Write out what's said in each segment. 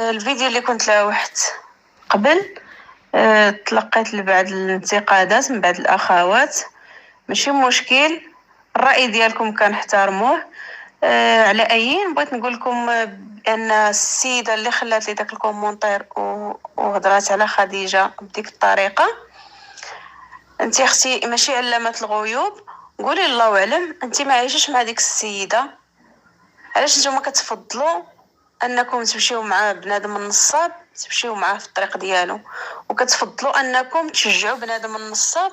الفيديو اللي كنت لوحت قبل تلقيت بعض الانتقادات من بعض الأخوات. ماشي مشكل، الرأي ديالكم كنحترموه. على أي بغيت نقول لكم بأن السيدة اللي خلات لي داك الكومونتير وهضرات على خديجة بديك الطريقة، انت اختي ماشي علامة الغيوب. قولي الله اعلم انت ما عايشش مع ديك السيدة، علاش نتوما كتفضلوا انكم تمشيو مع بنادم النصاب، تمشيو معاه في الطريق ديالو، وكتفضلوا انكم تشجعوا بنادم النصاب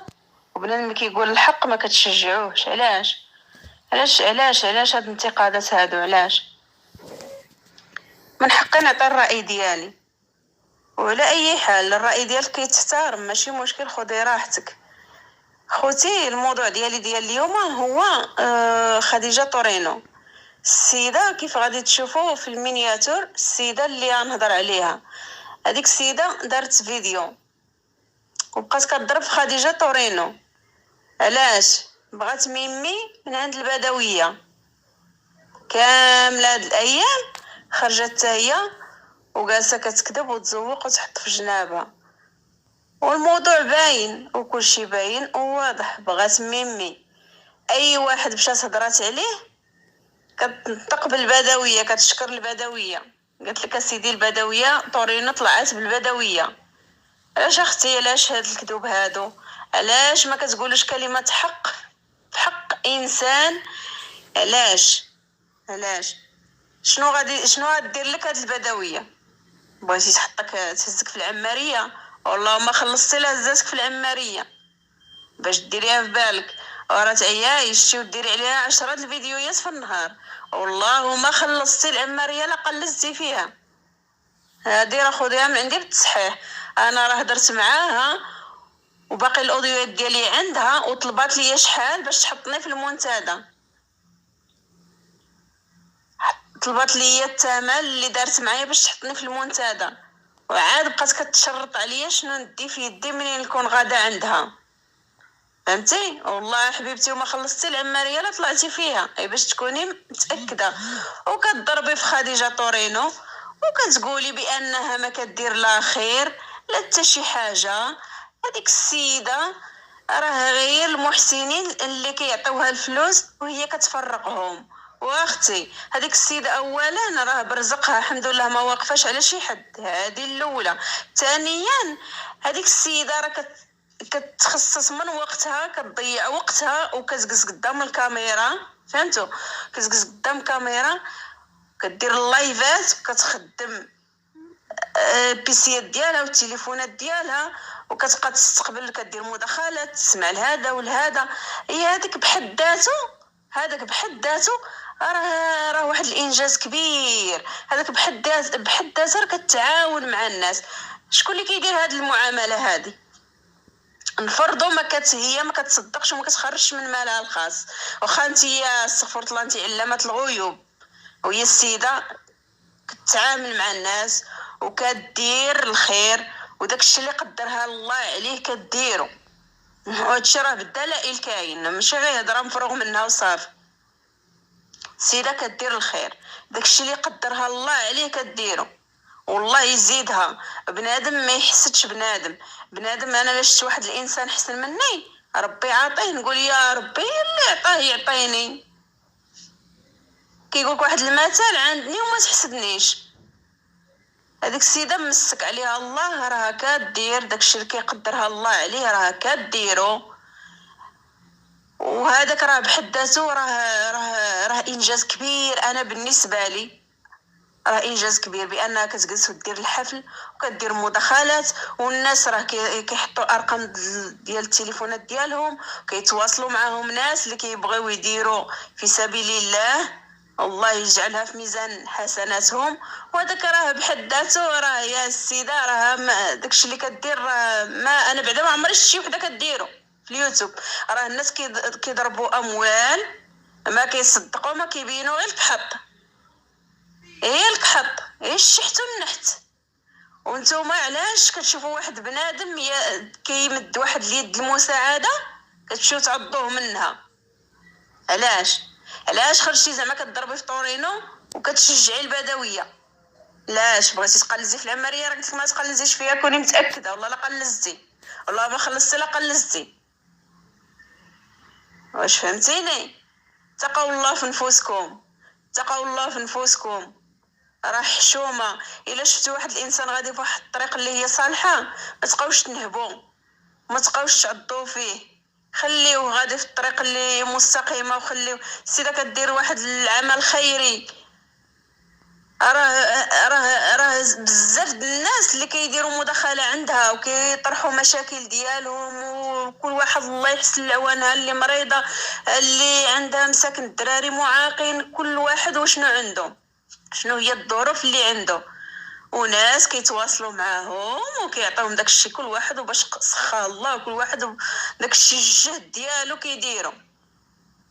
وبنادم اللي كيقول الحق ما كتشجعوهش؟ علاش هاد الانتقادات هادو؟ علاش؟ من حقي نعطي الراي ديالي، وعلى اي حال الراي ديالك كيتحترم، ماشي مشكل، خدي راحتك. خوتي الموضوع ديالي ديال اليوم هو خديجة طورينو، السيدة كيف غادي تشوفوا في المينياتور، السيدة اللي غنهضر عليها. هذيك السيدة دارت فيديو وبقات كتضرب في خديجة طورينو. علاش؟ بغات ميمي من عند البدوية. كامل هاد الايام خرجت حتى هي وجالسه كتكذب وتزوق وتحط في جنابها، والموضوع باين وكل شيء باين وواضح. بغات ميمي اي واحد مشات هضرات عليه كتنطق بالبدويه، كتشكر البدويه. قالت لك سيدي البدويه طورينو طلعت بالبدويه. علاش اختي؟ علاش هاد الكذوب هادو؟ علاش ما كتقولوش كلمه حق في حق انسان؟ علاش شنو غدير لك هاد البدويه؟ بغيتي تحطك تهزك في العماريه؟ والله ما خلصتي لا هزاتك في العماريه باش ديريها في بالك. وراه تعيايشتي وديري عليها 10 الفيديوهات في النهار، والله ما خلصتي العماريه لا قلزتي فيها. هادي راه خذيها من عندي بالتصحيح، انا راه هضرت معاها وباقي الاوديوات ديالي عندها، وطلبات لي شحال باش تحطني في المنتدى، طلبات لي الثمن اللي دارت معايا باش تحطني في المنتدى، وعاد بقات كتشرط عليا شنو ندي في يدي منين نكون غادا عندها. فهمتي؟ والله حبيبتي وما خلصتي العماريه لا طلعتي فيها، اي باش تكوني متاكده. وكتضربي في خديجه طورينو وكتقولي بانها ما كدير لا خير لا حتى شي حاجه. هذيك السيده راه غير المحسنين اللي كيعطيوها الفلوس وهي كتفرقهم. واختي هذيك السيده اولا راه برزقها الحمد لله ما واقفاش على شي حد، هذه الاولى. ثانيا هذيك السيده راه كتخصص من وقتها، كتضيع وقتها وكتجلس قدام الكاميرا. فهمتوا؟ كتجلس قدام الكاميرا كدير اللايفات وكتخدم البيسيات ديالها والتليفونات ديالها وكتبقى تستقبل، كدير مداخلات، تسمع لهذا ولهذا. هي هذاك بحد ذاته راه واحد الانجاز كبير. هذاك بحد ذاته كتعاون مع الناس. شكون اللي كيدير هذه المعامله هذه؟ نفرضوا هي ما كتصدقش وما كتخرجش من مالها الخاص، واخا انت استغفرت الله انت علامه الغيوب، وهي السيده كتعامل مع الناس وكدير الخير، وداك الشيء اللي قدرها الله عليه كديرو. وهادشي راه بالدلائل كاين، ماشي غير هضره مفروغ منها وصافي. السيده كدير الخير، داك الشيء اللي قدرها الله عليه كديرو، والله يزيدها. بنادم ما يحسدش بنادم انا لا شفت واحد الانسان احسن مني ربي عاطيه نقول يا ربي اللي عطاه يعطيني. كيقولك واحد المثل عندني وما تحسدنيش. هذيك السيده مسك عليها الله، راها كدير داكشي اللي كيقدرها الله عليه، راها كديرو. وهذاك راه بحد ذاته راه انجاز كبير. انا بالنسبه لي راه انجاز كبير بانها كتجلس ودير الحفل وكدير مداخلات، والناس راه كيحطوا ارقام ديال التليفونات ديالهم، كيتواصلوا معاهم ناس اللي كيبغيو يديروا في سبيل الله يجعلها في ميزان حسناتهم. وهذاك راه بحد ذاته راه يا السيده راه داكشي اللي كدير ما انا بعدا ما عمري شي وحده كديرو في اليوتيوب. راه الناس كيضربوا اموال ما كيصدقوا، ما كيبينوا غير الكحط، هي الكحط، هي الشحت والنحت. وانتوما علاش كتشوفوا واحد بنادم كيمد واحد اليد المساعده كتمشيو تعضوه منها؟ علاش خرجتي زعما كتضربي في طورينو وكتشجعي البدويه؟ لاش بغيتي تقلزي في العماريه راه قلت لك ما تقلزيش فيها، كوني متاكده. والله لا قلزتي، والله ما خلصتي لا قلزتي. واش فهمتيني؟ اتقوا الله في نفوسكم، اتقوا الله في نفوسكم. راه حشومه. الا شفتي واحد الانسان غادي فواحد الطريق اللي هي صالحه، ما تبقاوش تنهبوا، ما تبقاوش تعضوا فيه، خليوه غادي في الطريق اللي مستقيمه. وخليوه السيده كدير واحد العمل خيري. راه بزاف د الناس اللي كيديروا مداخله عندها وكيطرحوا مشاكل ديالهم، وكل واحد الله يحسن العوانها، اللي مريضه، اللي عندها مساكن الدراري معاقين، كل واحد وشنو عنده، شنو هي الظروف اللي عنده. وناس كيتواصلوا معاهم وكيعطيهم داكشي كل واحد وباش سخاه الله، وكل واحد داكشي الجهد ديالو كيديرو.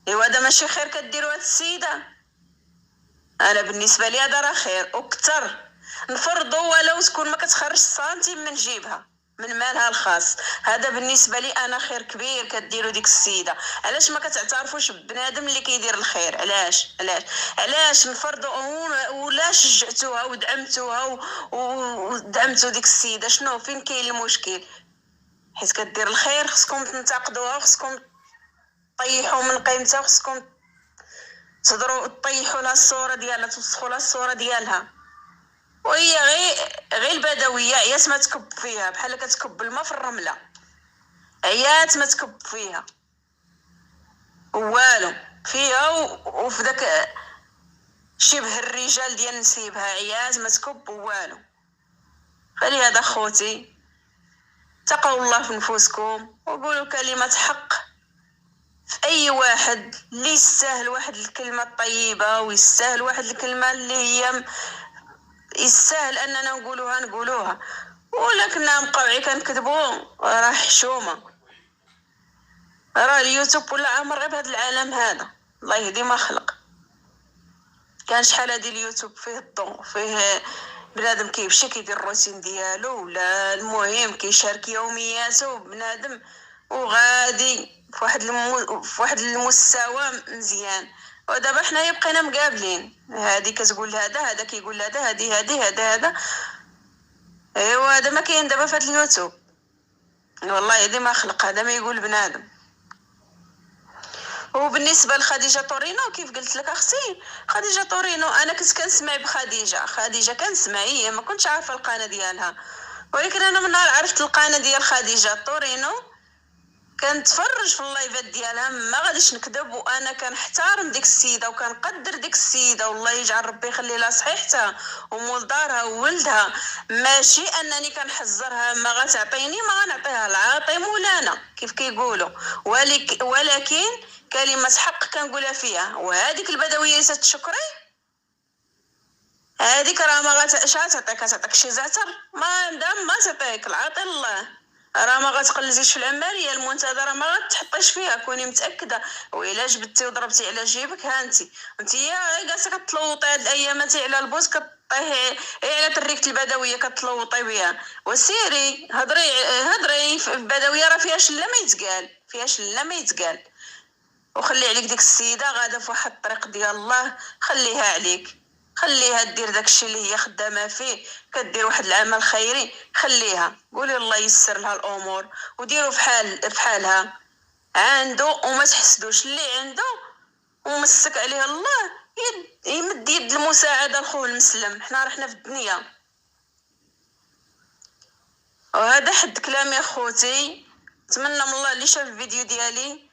ايوا هذا ماشي خير كديروا هاد السيده؟ انا بالنسبه لي هذا راه خير وكثر. نفرضوا ولو تكون ما كتخرج سنتيم من جيبها من مالها الخاص، هذا بالنسبه لي انا خير كبير كديروا ديك السيده. علاش ما كتعترفوش ببنادم اللي كيدير الخير؟ علاش نفرضوا ولا شجعتوها ودعمتوها ودعمتوا ديك السيده؟ شنو فين كاين المشكل؟ حيت كدير الخير خصكم تنتقدوها، وخصكم طيحوا من قيمتها، وخصكم تهضروا طيحوا لها الصوره ديالها، توسخوا لها الصوره ديالها. وهي غير البدويه عيات ما تكب فيها، بحال كتكب الماء في الرمله، عيات ما تكب فيها والو فيها. وفي داك شبه الرجال ديال نسيبها عيات ما تكب والو. فلهذا خوتي اتقوا الله في نفوسكم وقولوا كلمه حق في اي واحد اللي يستاهل واحد الكلمه الطيبه، ويستاهل واحد الكلمه اللي هي يستاهل اننا نقولوها. ولكننا مقاوعي كنكذبوا، راه حشومه. راه اليوتيوب ولا عامر غير بهذا العالم هذا، الله يهدي ما خلق. كان شحال هادي اليوتيوب فيه الضوء، فيه بنادم كيمشي كيدير الروتين ديالو، ولا المهم كيشارك يومياته بنادم وغادي في واحد المستوى مزيان. ودابا حنايا بقينا مقابلين، هادي كتقول هذا، هذا كيقول هذا، هذا. ايوا هذا ما كاين دابا في هاد اليوتيوب، والله يدي ما خلق، هذا ما يقول بنادم. وبالنسبه لخديجه طورينو كيف قلت لك اختي، خديجه طورينو انا كنت كنسمع بخديجه كنسمع، هي ما كنتش عارفه القناه ديالها، ولكن انا من نهار عرفت القناه ديال خديجه طورينو كنتفرج في اللايفات ديالها، ما غاديش نكذب. وانا كنحترم ديك السيده وكنقدر ديك السيده، والله يجعل ربي يخلي لها صحيحتها ومول دارها وولدها. ماشي انني كنحذرها ما غتعطيني ما غنعطيها العاطي مولانا كيف كيقولوا، ولكن كلمه حق كنقولها فيها. وهذيك البدويه تشكري، هذيك راه ما تعطيك شي زعتر، ما دام ما تعطيك العاطي الله، راه ما غتقلزيش في العماريه المنتدى، راه ما غتحطيش فيها، كوني متاكده. والا جبتي وضربتي على جيبك، ها انت جالسه كتلوطي هاد الايامات على البوس، كطيحي على تريكه البدويه كتلوطي بها. وسيري هضري في البدويه، راه فيها شله ما يتقال، وخلي عليك ديك السيده غاده في واحد الطريق ديال الله، خليها عليك، خليها دير داكشي اللي هي خدامه فيه، كدير واحد العمل خيري، خليها، قولي الله يسر لها الامور، وديروا في حالها عنده، وما تحسدوش اللي عنده ومسك عليه الله يمد يد المساعده لخوه المسلم. حنا رحنا في الدنيا. وهذا حد كلامي يا خوتي. نتمنى من الله اللي شاف الفيديو ديالي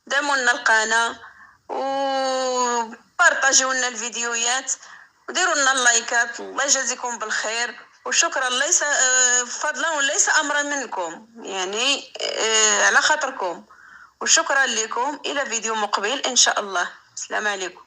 دعموا لنا القناه وبارطاجيو لنا الفيديوهات وديروا لنا اللايكات. الله يجازيكم بالخير، وشكرا ليس فضلا وليس امرا منكم، يعني على خاطركم. وشكرا لكم، الى فيديو مقبل ان شاء الله. السلام عليكم.